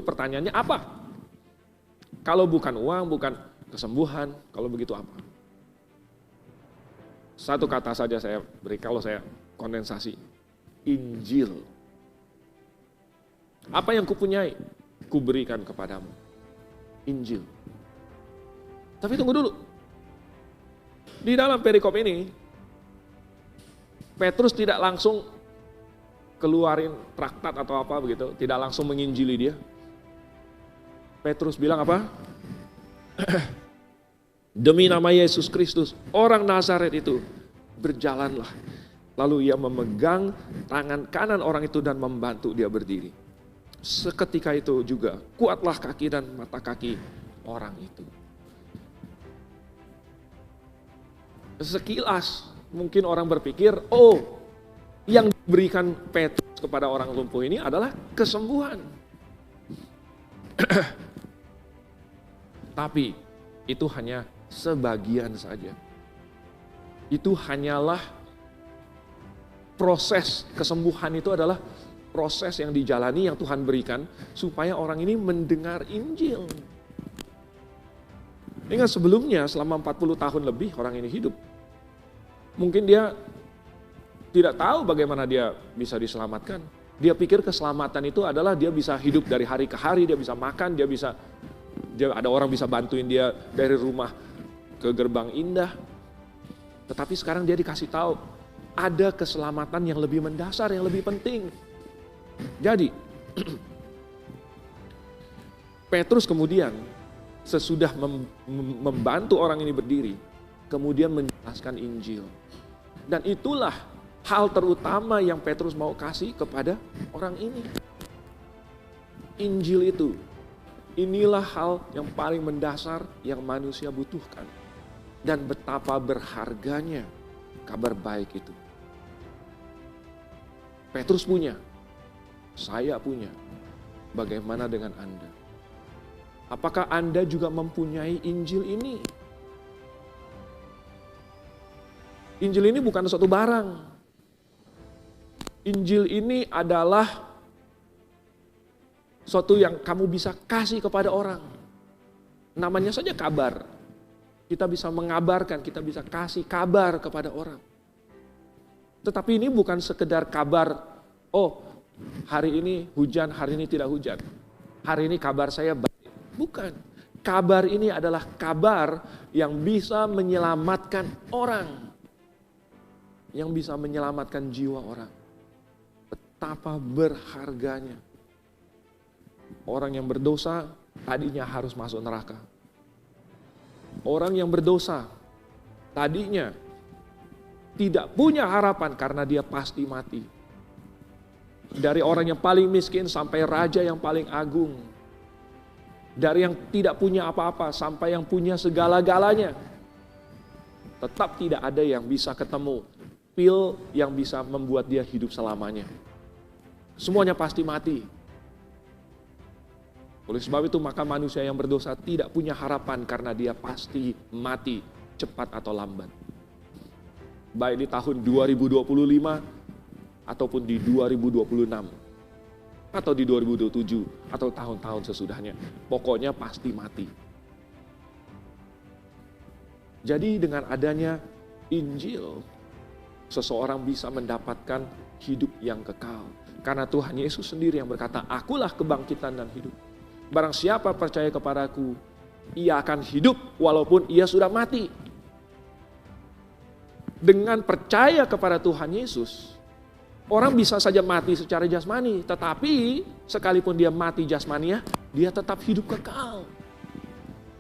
pertanyaannya apa? Kalau bukan uang, bukan kesembuhan, kalau begitu apa? Satu kata saja saya beri, kalau saya kondensasi. Injil. Apa yang kupunyai, kuberikan kepadamu. Injil. Tapi tunggu dulu. Di dalam perikop ini, Petrus tidak langsung keluarin traktat atau apa begitu, tidak langsung menginjili dia. Petrus bilang apa? Demi nama Yesus Kristus, orang Nazaret itu, berjalanlah. Lalu ia memegang tangan kanan orang itu dan membantu dia berdiri. Seketika itu juga, kuatlah kaki dan mata kaki orang itu. Sekilas mungkin orang berpikir, oh, yang diberikan Petrus kepada orang lumpuh ini adalah kesembuhan. Tapi itu hanya sebagian saja. Itu hanyalah proses kesembuhan, itu adalah proses yang dijalani yang Tuhan berikan supaya orang ini mendengar Injil. Ingat sebelumnya selama 40 tahun lebih orang ini hidup. Mungkin dia tidak tahu bagaimana dia bisa diselamatkan. Dia pikir keselamatan itu adalah dia bisa hidup dari hari ke hari, dia bisa makan, dia ada orang bisa bantuin dia dari rumah ke gerbang indah. Tetapi sekarang dia dikasih tahu ada keselamatan yang lebih mendasar, yang lebih penting. Jadi Petrus kemudian sesudah membantu orang ini berdiri, kemudian menjelaskan Injil. Dan itulah hal terutama yang Petrus mau kasih kepada orang ini. Injil itu, inilah hal yang paling mendasar yang manusia butuhkan. Dan betapa berharganya kabar baik itu. Petrus punya, saya punya. Bagaimana dengan Anda? Apakah Anda juga mempunyai Injil ini? Injil ini bukan suatu barang. Injil ini adalah suatu yang kamu bisa kasih kepada orang. Namanya saja kabar. Kita bisa mengabarkan, kita bisa kasih kabar kepada orang. Tetapi ini bukan sekedar kabar, oh hari ini hujan, hari ini tidak hujan. Hari ini kabar saya baik. Bukan. Kabar ini adalah kabar yang bisa menyelamatkan orang. Yang bisa menyelamatkan jiwa orang. Betapa berharganya. Orang yang berdosa tadinya harus masuk neraka. Orang yang berdosa tadinya tidak punya harapan karena dia pasti mati. Dari orang yang paling miskin sampai raja yang paling agung. Dari yang tidak punya apa-apa sampai yang punya segala-galanya. Tetap tidak ada yang bisa ketemu pil yang bisa membuat dia hidup selamanya. Semuanya pasti mati. Oleh sebab itu maka manusia yang berdosa tidak punya harapan karena dia pasti mati cepat atau lambat. Baik di tahun 2025 ataupun di 2026 atau di 2027 atau tahun-tahun sesudahnya. Pokoknya pasti mati. Jadi dengan adanya Injil, seseorang bisa mendapatkan hidup yang kekal. Karena Tuhan Yesus sendiri yang berkata, "Akulah kebangkitan dan hidup. Barang siapa percaya kepadaku, ia akan hidup walaupun ia sudah mati." Dengan percaya kepada Tuhan Yesus, orang bisa saja mati secara jasmani, tetapi sekalipun dia mati jasmania, dia tetap hidup kekal.